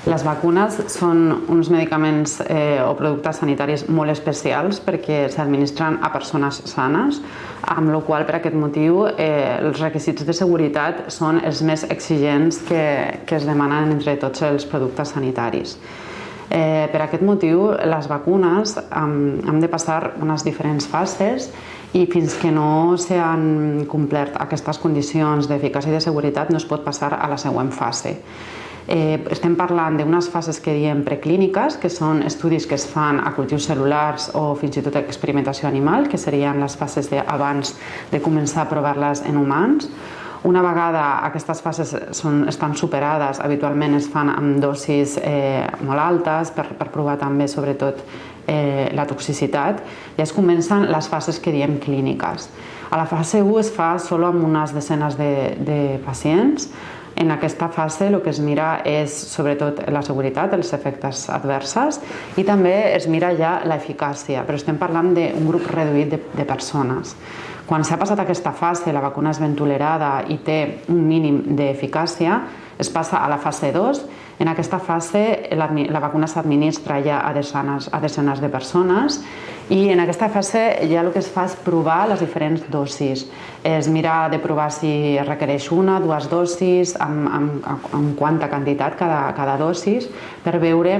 Les vacunes són uns medicaments o productes sanitaris molt especials perquè s'administren a persones sanes, amb la qual per aquest motiu els requisits de seguretat són els més exigents que es demanen entre tots els productes sanitaris. Per aquest motiu, les vacunes han de passar unes diferents fases i fins que no s'han complert aquestes condicions d'eficàcia i de seguretat no es pot passar a la següent fase. Estem parlant d'unes fases que diem preclíniques, que són estudis que es fan a cultius cel·lulars o fins i tot experimentació animal, que serien les fases abans de començar a provar-les en humans. Una vegada aquestes fases estan superades, habitualment es fan amb dosis molt altes per provar també sobretot la toxicitat, i es comencen les fases que diem clíniques. A la fase 1 es fa sol amb unes desenes de pacients. En aquesta fase el que es mira és sobretot la seguretat, els efectes adversos, i també es mira ja l'eficàcia, però estem parlant d'un grup reduït de persones. Quan s'ha passat aquesta fase, la vacuna és ben tolerada i té un mínim d'eficàcia, es passa a la fase 2. En aquesta fase la vacuna s'administra ja a desenes de persones, i en aquesta fase ja el que es fa és provar les diferents dosis. Es mira de provar si es requereix una, dues dosis, amb quanta quantitat cada dosis, per veure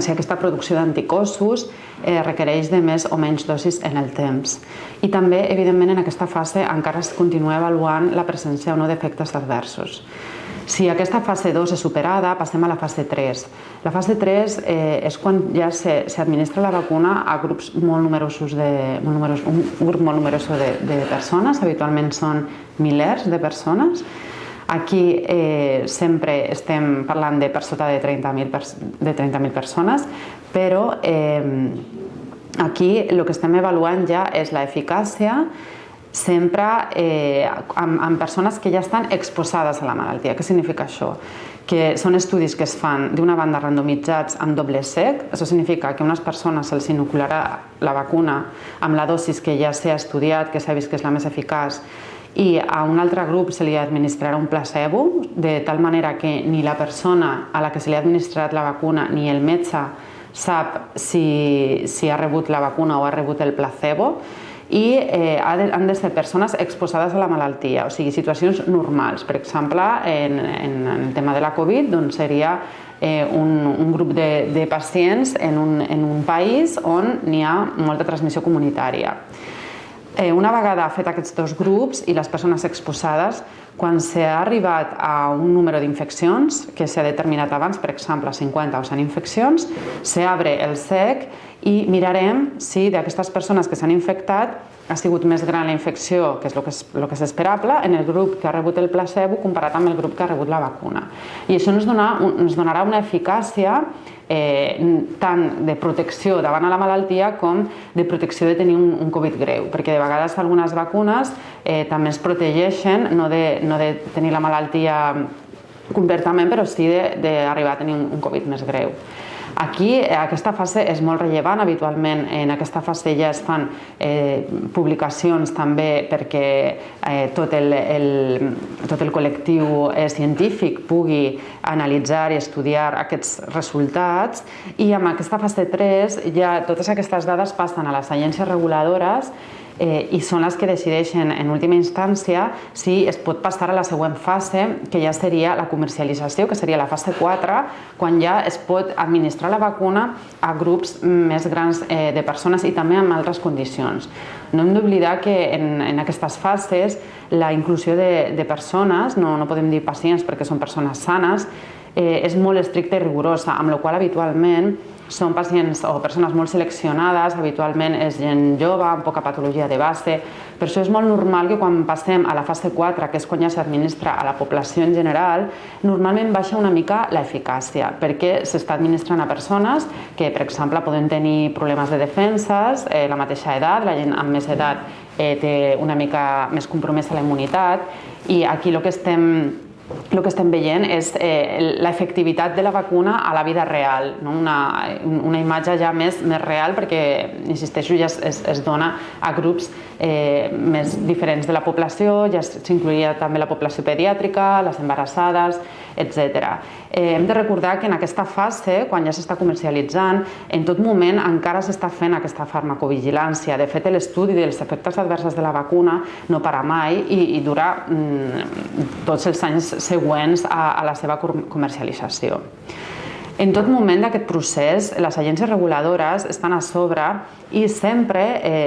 si aquesta producció d'anticossos requereix de més o menys dosis en el temps. I també, evidentment, en aquesta fase encara es continua avaluant la presència o no d'efectes adversos. Si aquesta fase 2 és superada, passem a la fase 3. La fase 3 és quan ja s'administra la vacuna a grups molt numerosos un grup molt numерós de persones, habitualment són milers de persones. Aquí sempre estem parlant de per sota de 30.000 persones, però aquí el que estem avaluant ja és l'eficàcia sempre amb persones que ja estan exposades a la malaltia. Què significa això? Que són estudis que es fan d'una banda randomitzats amb doble cec. Això significa que a unes persones se'ls inocularà la vacuna amb la dosis que ja s'ha estudiat, que s'ha vist que és la més eficaç, i a un altre grup se li administrarà un placebo, de tal manera que ni la persona a la que se li ha administrat la vacuna ni el metge sap si ha rebut la vacuna o ha rebut el placebo, i han de ser persones exposades a la malaltia, o sigui, situacions normals. Per exemple, en el tema de la Covid, doncs seria un grup de pacients en un país on n'hi ha molta transmissió comunitària. Una vegada fet aquests dos grups i les persones exposades, quan s'ha arribat a un número d'infeccions que s'ha determinat abans, per exemple 50 o 100 infeccions, s'obre el cec i mirarem si d'aquestes persones que s'han infectat ha sigut més gran la infecció, que és el que és esperable, en el grup que ha rebut el placebo comparat amb el grup que ha rebut la vacuna. I això ens donarà una eficàcia tant de protecció davant la malaltia com de protecció de tenir un Covid greu, perquè de vegades algunes vacunes també es protegeixen, no de tenir la malaltia completament, però sí d'arribar a tenir un Covid més greu. Aquí aquesta fase és molt rellevant. Habitualment en aquesta fase ja es fan publicacions també perquè tot el col·lectiu científic pugui analitzar i estudiar aquests resultats, i amb aquesta fase 3 ja totes aquestes dades passen a les agències reguladores i són les que decideixen en última instància si es pot passar a la següent fase, que ja seria la comercialització, que seria la fase 4, quan ja es pot administrar la vacuna a grups més grans de persones i també amb altres condicions. No hem d'oblidar que en aquestes fases la inclusió de persones, no podem dir pacients perquè són persones sanes, és molt estricta i rigorosa, amb la qual habitualment són pacients o persones molt seleccionades, habitualment és gent jove, amb poca patologia de base. Per això és molt normal que quan passem a la fase 4, que és quan ja s'administra a la població en general, normalment baixa una mica l'eficàcia, perquè s'està administrant a persones que, per exemple, poden tenir problemes de defenses, la mateixa edat, la gent amb més edat té una mica més compromesa la immunitat, i aquí el que estem el que estem veient és l'efectivitat de la vacuna a la vida real, no? Una imatge ja més real perquè, insisteixo, ja es dona a grups més diferents de la població, ja s'incluïa també la població pediàtrica, les embarassades, etc. Hem de recordar que en aquesta fase, quan ja s'està comercialitzant, en tot moment encara s'està fent aquesta farmacovigilància. De fet, l'estudi dels efectes adversos de la vacuna no para mai i dura tots els anys següents a la seva comercialització. En tot moment d'aquest procés, les agències reguladores estan a sobre i sempre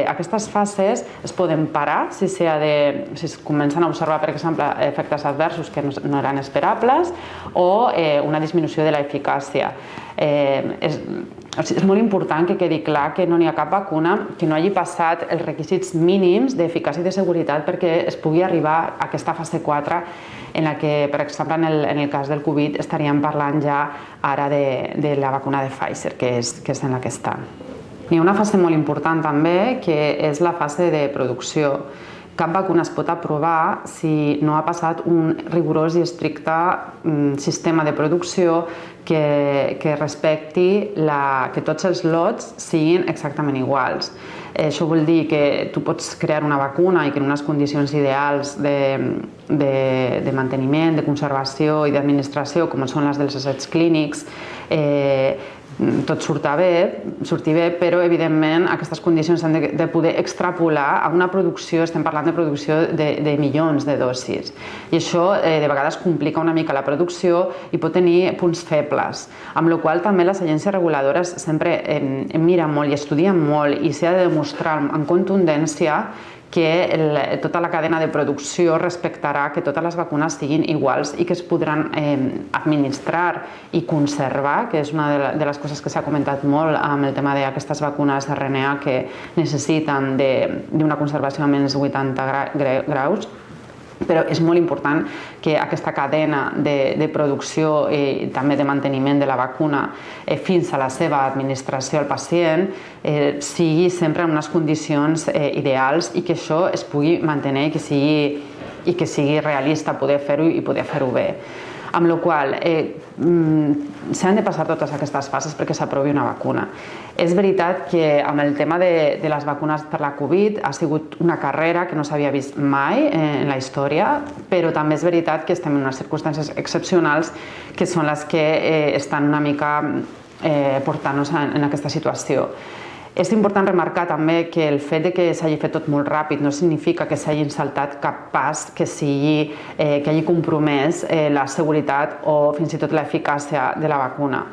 aquestes fases es poden parar si es comencen a observar, per exemple, efectes adversos que no eren esperables o una disminució de l'eficàcia. És molt important que quedi clar que no n'hi ha cap vacuna que no hagi passat els requisits mínims d'eficàcia i de seguretat perquè es pugui arribar a aquesta fase 4 en la que, per exemple, en el cas del Covid estaríem parlant ja ara de la vacuna de Pfizer, que és en la que està. Hi ha una fase molt important també, que és la fase de producció. Cap vacuna es pot aprovar si no ha passat un rigorós i estricte sistema de producció que respecti que tots els lots siguin exactament iguals. Això vol dir que tu pots crear una vacuna i que en unes condicions ideals de manteniment, de conservació i d'administració, com són les dels assaigs clínics, tot surti bé, però evidentment aquestes condicions s'han de poder extrapolar a una producció, estem parlant de producció de milions de dosis. I això de vegades complica una mica la producció i pot tenir punts febles, amb la qual cosa també les agències reguladores sempre miren molt i estudien molt i s'ha de demostrar amb contundència que tota la cadena de producció respectarà que totes les vacunes siguin iguals i que es podran administrar i conservar, que és una de les coses que s'ha comentat molt amb el tema d'aquestes vacunes RNA que necessiten d'una conservació a menys 80 graus. Però és molt important que aquesta cadena de producció i també de manteniment de la vacuna fins a la seva administració al pacient sigui sempre en unes condicions ideals i que això es pugui mantenir i que sigui realista poder fer-ho i poder fer-ho bé. Amb la qual s'han de passar totes aquestes fases perquè s'aprovi una vacuna. És veritat que amb el tema de les vacunes per la Covid ha sigut una carrera que no s'havia vist mai en la història, però també és veritat que estem en unes circumstàncies excepcionals que són les que estan una mica portant-nos en aquesta situació. És important remarcar també que el fet que s'hagi fet tot molt ràpid no significa que s'hagin saltat cap pas que hagi compromès la seguretat o fins i tot l'eficàcia de la vacuna.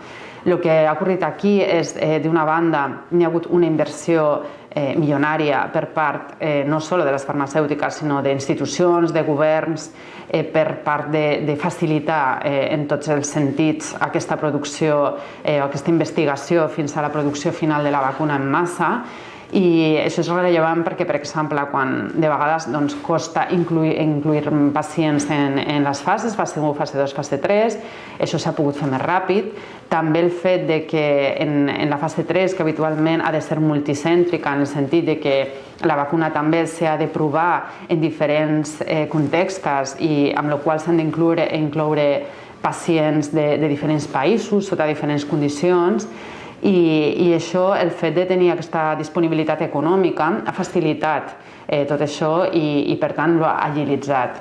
El que ha ocorregut aquí és, d'una banda, hi ha hagut una inversió milionària per part no sols de les farmacèutiques, sinó d'institucions, de governs, per part de facilitar en tots els sentits aquesta producció o aquesta investigació fins a la producció final de la vacuna en massa. I això és rellevant perquè, per exemple, quan de vegades costa incluir pacients en les fases, fase 1, fase 2, fase 3, això s'ha pogut fer més ràpid. També el fet que en la fase 3, que habitualment ha de ser multicèntrica, en el sentit que la vacuna també s'ha de provar en diferents contextos i amb la qual s'han d'incloure pacients de diferents països, sota diferents condicions, i això, el fet de tenir aquesta disponibilitat econòmica ha facilitat tot això i per tant l'ha agilitzat.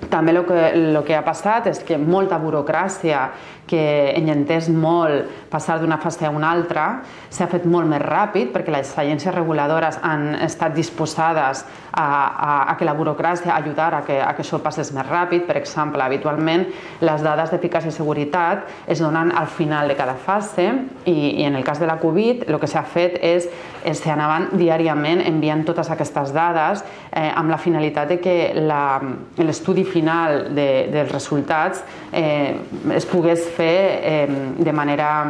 També el que ha passat és que molta burocràcia que enllenteix molt passar d'una fase a una altra s'ha fet molt més ràpid perquè les agències reguladores han estat disposades a que la burocràcia ajudara a que això passés més ràpid. Per exemple, habitualment les dades d'eficàcia i seguretat es donen al final de cada fase i en el cas de la Covid el que s'ha fet és s'anaven diàriament enviant totes aquestes dades amb la finalitat de que l'estudi final dels resultats es pogués fer de manera,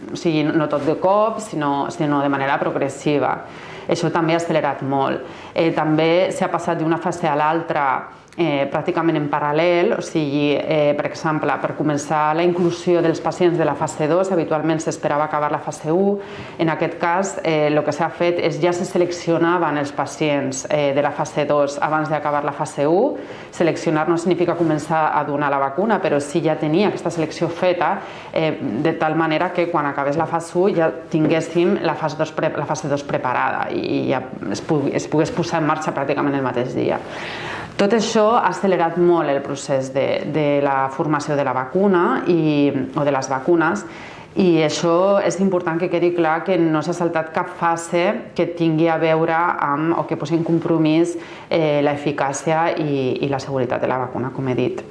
o sigui, no tot de cop, sinó de manera progressiva. Això també ha accelerat molt. També s'ha passat d'una fase a l'altra pràcticament en paral·lel, o sigui, per exemple, per començar la inclusió dels pacients de la fase 2, habitualment s'esperava acabar la fase 1. En aquest cas, el que s'ha fet és ja se seleccionaven els pacients de la fase 2 abans d'acabar la fase 1. Seleccionar no significa començar a donar la vacuna, però sí ja tenia aquesta selecció feta, de tal manera que quan acabés la fase 1 ja tinguéssim la fase 2 preparada i ja es pogués posar en marxa pràcticament el mateix dia. Tot això ha accelerat molt el procés de la formació de la vacuna o de les vacunes, i això és important que quedi clar que no s'ha saltat cap fase que tingui a veure amb o que posi en compromís l'eficàcia i la seguretat de la vacuna, com he dit.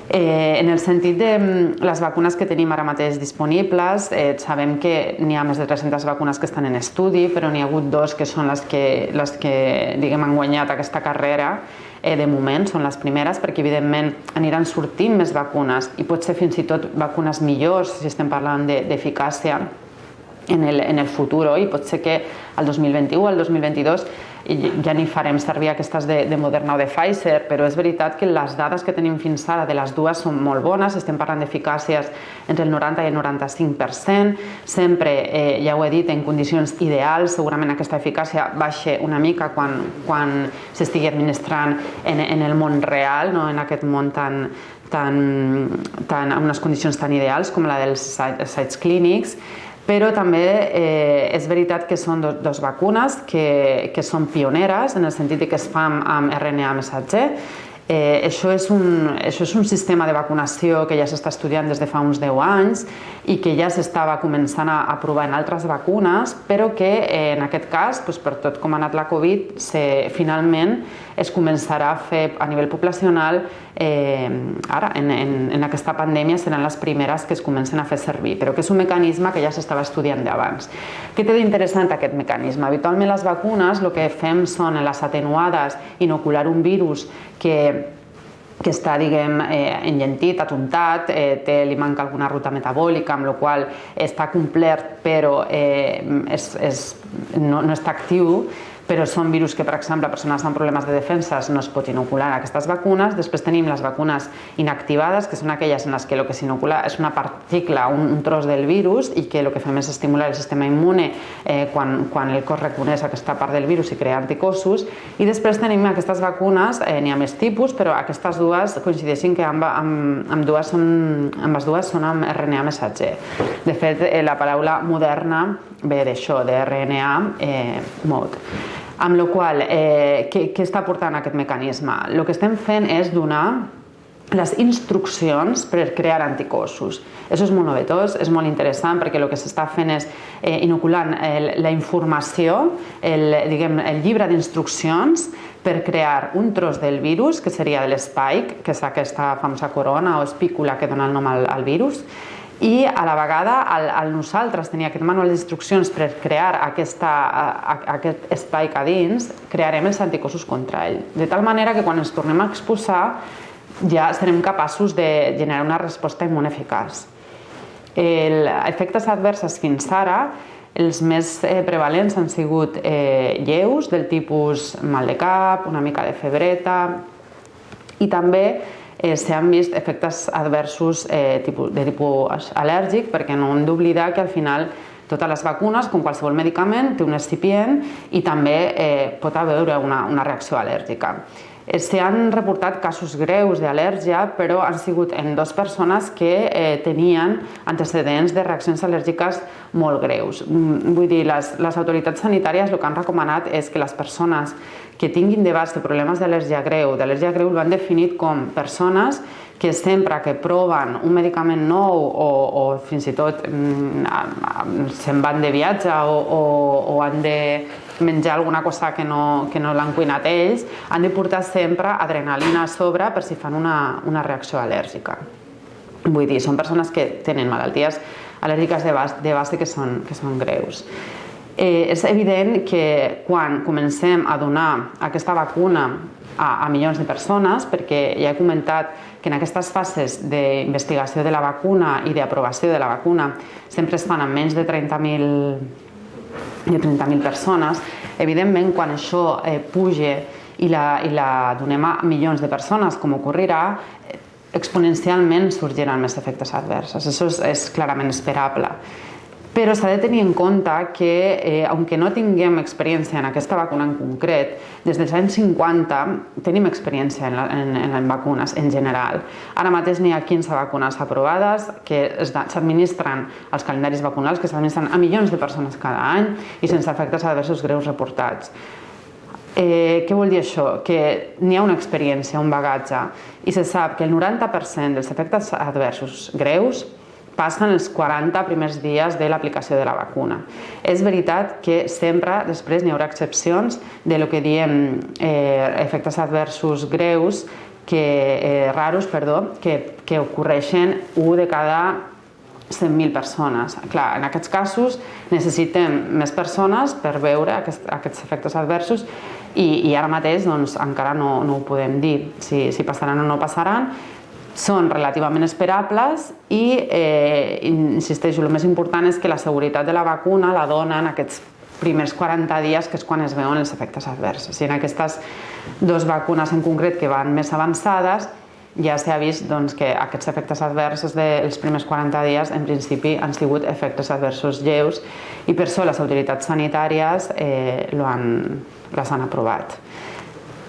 En el sentit de les vacunes que tenim ara mateix disponibles, sabem que n'hi ha més de 300 vacunes que estan en estudi, però n'hi ha hagut 2 que són les que diguem, han guanyat aquesta carrera. De moment són les primeres, perquè evidentment aniran sortint més vacunes i potser fins i tot vacunes millors si estem parlant d'eficàcia en el futur, i pot ser que el 2021 o el 2022 ja n'hi farem servir aquestes de Moderna o de Pfizer, però és veritat que les dades que tenim fins ara de les dues són molt bones. Estem parlant d'eficàcies entre el 90 i el 95%, sempre, ja ho he dit, en condicions ideals. Segurament aquesta eficàcia baixa una mica quan s'estigui administrant en el món real, no en aquest món en unes condicions tan ideals com la dels assaigs clínics. Però també és veritat que són dues vacunes que són pioneres en el sentit que es fan amb RNA missatger. Això és un sistema de vacunació que ja s'està estudiant des de fa uns 10 anys i que ja s'estava començant a provar en altres vacunes, però que en aquest cas, per tot com ha anat la Covid, finalment es començarà a fer a nivell poblacional. Ara, en aquesta pandèmia, seran les primeres que es comencen a fer servir, però que és un mecanisme que ja s'estava estudiant d'abans. Què té d'interessant aquest mecanisme? Habitualment les vacunes el que fem són, en les atenuades, inocular un virus que està, diguem, enllentit, atontat, li manca alguna ruta metabòlica, amb la qual està complert però no està actiu, però són virus que, per exemple, persones amb problemes de defenses no es pot inocular aquestes vacunes. Després tenim les vacunes inactivades, que són aquelles en les que el que s'inocula és una partícula, un tros del virus, i que el que fem és estimular el sistema immune quan el cos reconeix aquesta part del virus i crea anticossos. I després tenim aquestes vacunes, n'hi ha més tipus, però aquestes dues coincideixen que ambdues són amb RNA missatger. De fet, la paraula Moderna ve d'això, de RNA mode. Amb la qual cosa, què està portant aquest mecanisme? El que estem fent és donar les instruccions per crear anticossos. Això és molt novetós, és molt interessant, perquè el que s'està fent és inoculant la informació, el llibre d'instruccions per crear un tros del virus, que seria de l'spike, que és aquesta famosa corona o espícula que dona el nom al virus, i a la vegada, al nosaltres tenir aquest manual d'instruccions per crear aquest spike a dins, crearem els anticossos contra ell. De tal manera que quan ens tornem a exposar ja serem capaços de generar una resposta immune eficaç. Efectes adversos fins ara, els més prevalents han sigut lleus, del tipus mal de cap, una mica de febreta, i també s'han vist efectes adversos de tipus al·lèrgic, perquè no hem d'oblidar que al final totes les vacunes, com qualsevol medicament, té un excipient i també pot haver una reacció al·lèrgica. S'han reportat casos greus d'al·lèrgia, però han sigut en 2 persones que tenien antecedents de reaccions al·lèrgiques molt greus. Vull dir, les autoritats sanitàries el que han recomanat és que les persones que tinguin debats de problemes d'al·lèrgia greu ho han definit com persones que sempre que proven un medicament nou o fins i tot se'n van de viatge o han de menjar alguna cosa que no l'han cuinat ells, han de portar sempre adrenalina a sobre per si fan una reacció al·lèrgica. Vull dir, són persones que tenen malalties al·lèrgiques de base que són greus. És evident que quan comencem a donar aquesta vacuna a milions de persones, perquè ja he comentat que en aquestes fases d'investigació de la vacuna i d'aprovació de la vacuna sempre es fan amb menys de 30.000 persones, evidentment quan això puja i la donem a milions de persones, com ocorrirà, exponencialment sorgiran més efectes adversos. Això és clarament esperable. Però s'ha de tenir en compte que, aunque no tinguem experiència en aquesta vacuna en concret, des dels anys 50 tenim experiència en vacunes en general. Ara mateix n'hi ha 15 vacunes aprovades que s'administren als calendaris vacunals, que s'administren a milions de persones cada any i sense efectes adversos greus reportats. Què vol dir això? Que n'hi ha una experiència, un bagatge, i se sap que el 90% dels efectes adversos greus passen els 40 primers dies de l'aplicació de la vacuna. És veritat que sempre després n'hi haurà excepcions de lo que diem efectes adversos greus, raros, que ocorreixen 1 de cada 100.000 persones. Clar, en aquests casos necessitem més persones per veure aquests efectes adversos i ara mateix encara no ho podem dir si passaran o no passaran. Són relativament esperables i, insisteixo, el més important és que la seguretat de la vacuna la donen aquests primers 40 dies, que és quan es veuen els efectes adversos. I en aquestes 2 vacunes en concret que van més avançades, ja s'ha vist que aquests efectes adversos dels primers 40 dies en principi han sigut efectes adversos lleus i per això les autoritats sanitàries les han aprovat.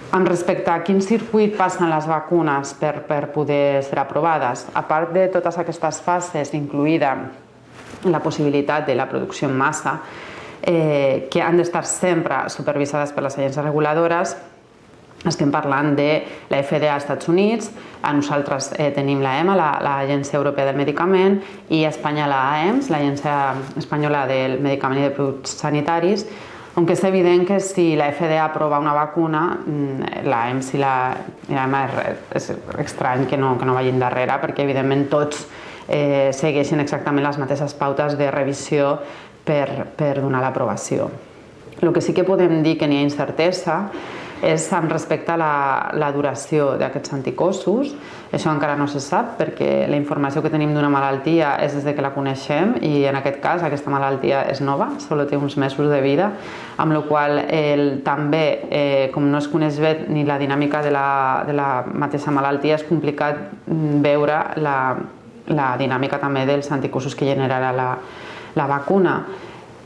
Amb respecte a quin circuit passen les vacunes per poder ser aprovades, a part de totes aquestes fases, incloïda la possibilitat de la producció en massa, que han d'estar sempre supervisades per les agències reguladores, estem parlant de la FDA als Estats Units, nosaltres tenim l'EMA, l'Agència Europea del Medicament, i a Espanya l'AEMS, l'Agència Espanyola del Medicament i de Productes Sanitaris, aunque és evident que si la FDA aprova una vacuna, l'AEMS i l'EMA és estrany que no vagin darrere, perquè evidentment tots segueixen exactament les mateixes pautes de revisió per donar l'aprovació. El que sí que podem dir que n'hi ha incertesa és amb respecte a la duració d'aquests anticossos. Això encara no se sap perquè la informació que tenim d'una malaltia és des que la coneixem i en aquest cas aquesta malaltia és nova, només té uns mesos de vida, amb la qual també, com no es coneix bé ni la dinàmica de la mateixa malaltia, és complicat veure la dinàmica també dels anticossos que generarà la vacuna.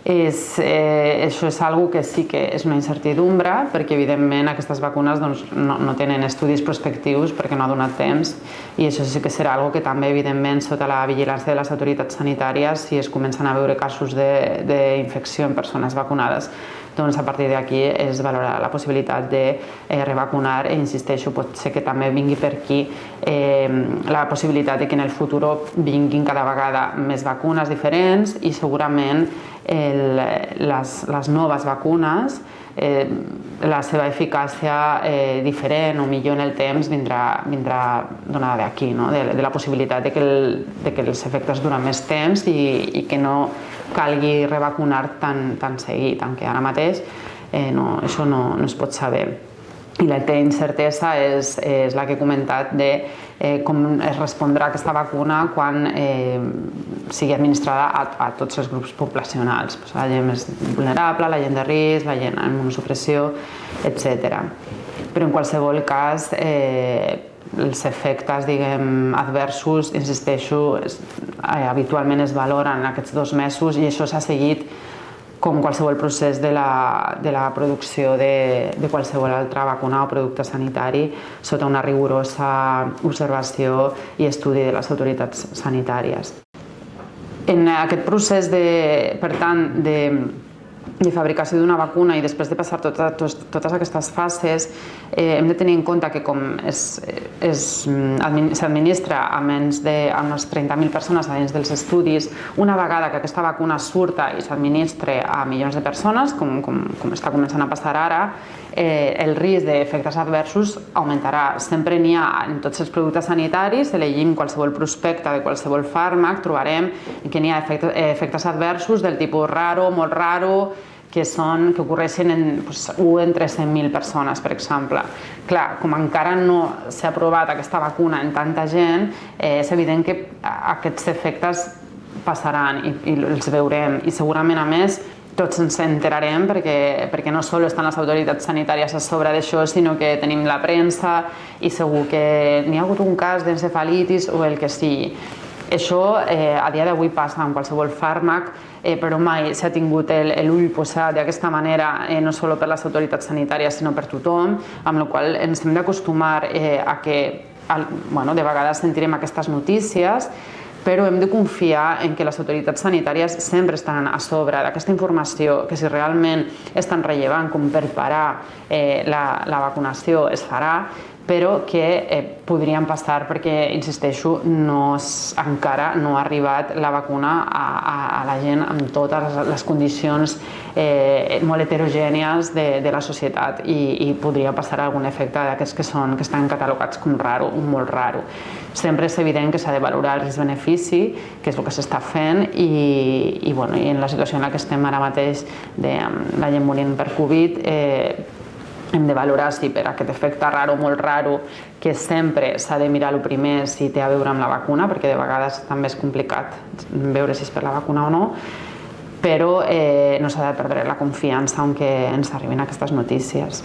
Això és una cosa que sí que és una incertidumbre perquè evidentment aquestes vacunes no tenen estudis prospectius perquè no ha donat temps i això sí que serà una cosa que també evidentment sota la vigilància de les autoritats sanitàries, si es comencen a veure casos d'infecció en persones vacunades, doncs a partir d'aquí es valorarà la possibilitat de revacunar i insisteixo, pot ser que també vingui per aquí la possibilitat de que en el futur vinguin cada vegada més vacunes diferents i segurament les noves vacunes, la seva eficàcia diferent o millor en el temps vindrà donada d'aquí, de la possibilitat de que els efectes duren més temps i que no calgui revacunar tan seguit, que ara mateix això no es pot saber. I la incertesa és la que he comentat de com es respondrà aquesta vacuna quan sigui administrada a tots els grups poblacionals, la gent més vulnerable, la gent de risc, la gent amb immunosupressió, etc. Però en qualsevol cas, els efectes adversos, insisteixo, habitualment es valoren en aquests 2 mesos i això s'ha seguit com qualsevol procés de la producció de qualsevol altra vacuna o producte sanitari sota una rigorosa observació i estudi de les autoritats sanitàries. En aquest procés, per tant, de fabricació d'una vacuna i després de passar totes aquestes fases, hem de tenir en compte que com s'administra a unes 30.000 persones a dins dels estudis, una vegada que aquesta vacuna surta i s'administra a milions de persones, com està començant a passar ara, el risc d'efectes adversos augmentarà. Sempre n'hi ha en tots els productes sanitaris, si llegim qualsevol prospecte de qualsevol fàrmac, trobarem que n'hi ha efectes adversos del tipus raro, molt raro, que ocorreixen en 1 entre 100.000 persones, per exemple. Clar, com encara no s'ha aprovat aquesta vacuna en tanta gent, és evident que aquests efectes passaran i els veurem. I segurament, a més, tots ens enterarem perquè no sols estan les autoritats sanitàries a sobre d'això, sinó que tenim la premsa i segur que n'hi ha hagut un cas d'encefalitis o el que sigui. Això a dia d'avui passa amb qualsevol fàrmac, però mai s'ha tingut l'ull posat d'aquesta manera, no només per les autoritats sanitàries, sinó per tothom, amb la qual cosa ens hem d'acostumar a que de vegades sentirem aquestes notícies, però hem de confiar en que les autoritats sanitàries sempre estan a sobre d'aquesta informació, que si realment és tan rellevant com per parar la vacunació es farà, però que podrien passar perquè, insisteixo, encara no ha arribat la vacuna a la gent amb totes les condicions molt heterogènies de la societat i podria passar algun efecte d'aquests que estan catalogats com raro, molt raro. Sempre és evident que s'ha de valorar el risc-benefici, que és el que s'està fent, i en la situació en la que estem ara mateix de la gent morint per Covid, hem de valorar si per aquest efecte raro, molt raro, que sempre s'ha de mirar el primer si té a veure amb la vacuna, perquè de vegades també és complicat veure si és per la vacuna o no, però no s'ha de perdre la confiança en què ens arribin aquestes notícies.